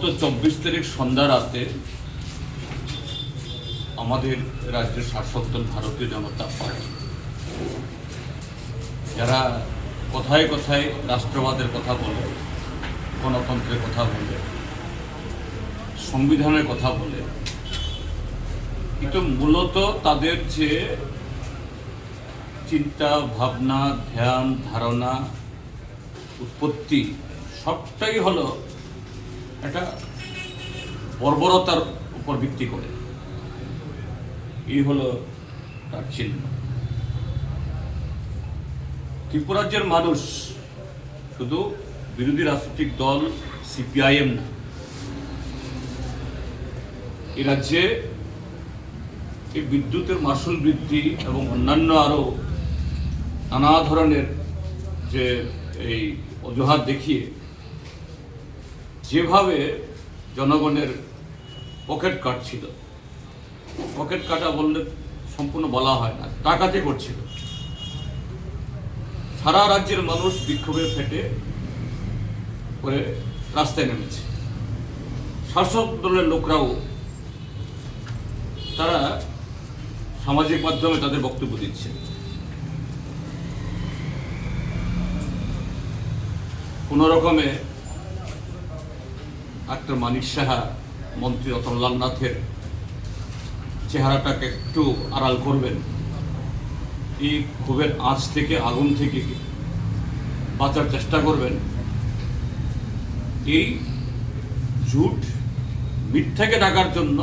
গত 24 তারিখ সন্ধ্যা রাতে আমাদের রাজ্যের শাসক দল ভারতীয় জনতা পার্টি, যারা কথায় কথায় রাষ্ট্রবাদের কথা বলে, গণতন্ত্রের কথা বলে, সংবিধানের কথা বলে, কিন্তু মূলত তাদের যে চিন্তা ভাবনা, ধ্যান ধারণা, উৎপত্তি সবটাই হলো একটা বর্বরতার উপর ভিত্তি করে। এই হলো তার চিহ্ন। ত্রিপুরা রাজ্যের মানুষ শুধু বিরোধী রাজনৈতিক দল সিপিআইএম না, এই রাজ্যে এই বিদ্যুতের মাসুল বৃদ্ধি এবং অন্যান্য আরও নানা ধরনের যে এই অজুহাত দেখিয়ে যেভাবে জনগণের পকেট কাটছিল, পকেট কাটা বললে সম্পূর্ণ বলা হয় না, টাকাতে করছিল। সারা রাজ্যের মানুষ বিক্ষোভে ফেটে করে রাস্তায় নেমেছে। শাসক দলের লোকরাও তারা সামাজিক মাধ্যমে তাদের বক্তব্য দিচ্ছে। কোনো রকমে ডাক্তার মানিক সাহা, মন্ত্রী রতনলাল নাথের চেহারাটাকে একটু আড়াল করবেন, এই ক্ষোভের আঁচ থেকে, আগুন থেকে বাঁচার চেষ্টা করবেন। এই ঝুট মিথ্যাকে ঢাকার জন্য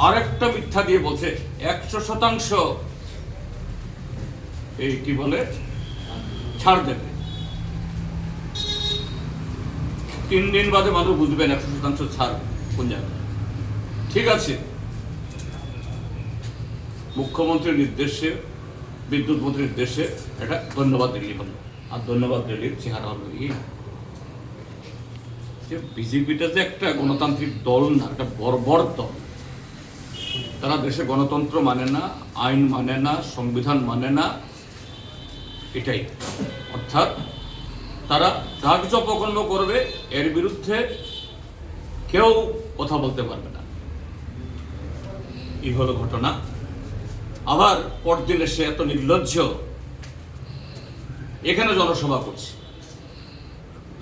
আরেকটা মিথ্যা দিয়ে বলছে 100% এই কি বলে ছাড় দেবে। 3 দিন বাদে মানুষ বুঝবেন 100% ছাড় কোন জায়গায়। ঠিক আছে, মুখ্যমন্ত্রীর নির্দেশে, বিদ্যুৎ মন্ত্রীর নির্দেশে একটা ধন্যবাদ র্যালি হলো। আর ধন্যবাদ র্যালির চেহারা হলো এই যে বিজেপিটা যে একটা গণতান্ত্রিক দল না, একটা বর্বর দল। তারা দেশে গণতন্ত্র মানে না, আইন মানে না, সংবিধান মানে না, এটাই। অর্থাৎ তারা যা কিছু অপকর্ম করবে এর বিরুদ্ধে কেউ কথা বলতে পারবে না। এই হলো ঘটনা। আবার পরদিন এসে এত নির্লজ্জ এখানে জনসভা করছে।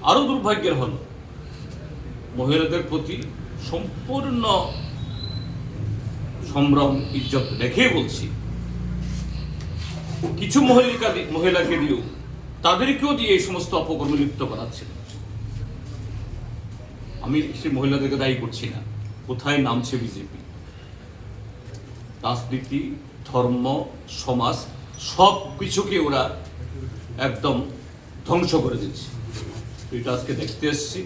আরো দুর্ভাগ্যের হলো মহিলাদের প্রতি সম্পূর্ণ সম্ভ্রম ইজ্জত রেখেই বলছি, কিছু মহিলাকে দিয়েও তাদেরকেও দিয়ে এই সমস্ত অপকর্মে লিপ্ত করাচ্ছে। আমি সেই মহিলাদেরকে দায়ী করছি না। কোথায় নামছে বিজেপি? রাজনীতি, ধর্ম, সমাজ সব কিছুকে ওরা একদম ধ্বংস করে দিচ্ছে। এটা আজকে দেখতে এসেছি,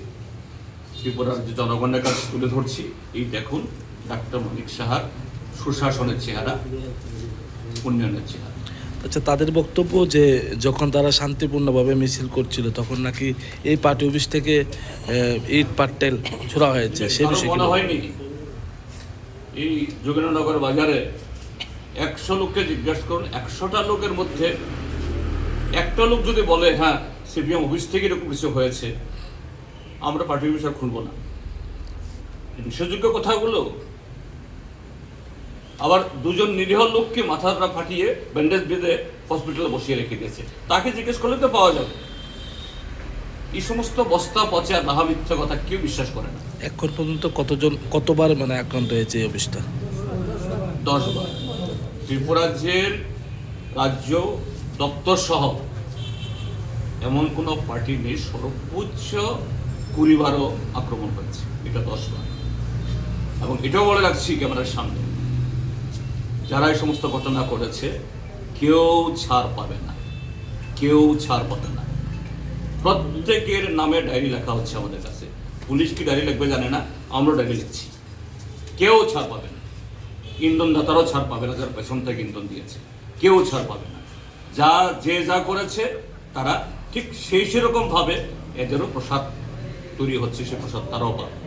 ত্রিপুরার যে জনগণের কাছে তুলে ধরছি। এই দেখুন ডাক্তার মানিক সাহার সুশাসনের চেহারা, উন্নয়নের চেহারা। আচ্ছা, তাদের বক্তব্য যে যখন তারা শান্তিপূর্ণভাবে মিছিল করছিল তখন নাকি এই পার্টি অফিস থেকে ইট পাট্টেল ছোড়া হয়েছে, সে বিষয়ে মনে হয়নি? এই যোগেন্দ্রনগর বাজারে 100 লোককে জিজ্ঞাসা করুন, 100টা লোকের মধ্যে একটা লোক যদি বলে হ্যাঁ সিপিএম অফিস থেকে এরকম কিছু হয়েছে, আমরা পার্টি অফিস আর খুলব না। নিষেধযোগ্য কথাগুলো। আবার 2জন নিরীহ লোককে মাথাটা ফাটিয়ে ব্যান্ডেজ বেঁধে হসপিটালে বসিয়ে রেখে দিয়েছে, তাকে জিজ্ঞেস করলে তো পাওয়া যাবে। এই সমস্ত বস্তা পচা নাহা মিথ্যা কথা কেউ বিশ্বাস করে না। এখন পর্যন্ত কতবার আক্রান্ত হয়েছে এই অফিসটা? 10 বার। ত্রিপুরা রাজ্যের রাজ্য দপ্তর সহ এমন কোনো পার্টি নেই সর্বোচ্চ 20 বারও আক্রমণ হয়েছে। এটা 10 বার। এবং এটাও বলে রাখছি ক্যামেরার সামনে, যারা এই সমস্ত ঘটনা করেছে কেউ ছাড় পাবে না, কেউ ছাড় পাবে না। প্রত্যেকের নামে ডায়েরি লেখা হচ্ছে আমাদের কাছে। পুলিশ কি ডায়েরি লিখবে জানে না, আমরা ডায়েরি লিখছি। কেউ ছাড় পাবে না। ইন্ধনদাতারাও ছাড় পাবে না, যারা পেছন থেকে ইন্ধন দিয়েছে কেউ ছাড় পাবে না। যে যা করেছে তারা ঠিক সেরকম ভাবে এদেরও প্রসাদ তৈরি হচ্ছে, সে প্রসাদ তারাও পাবে।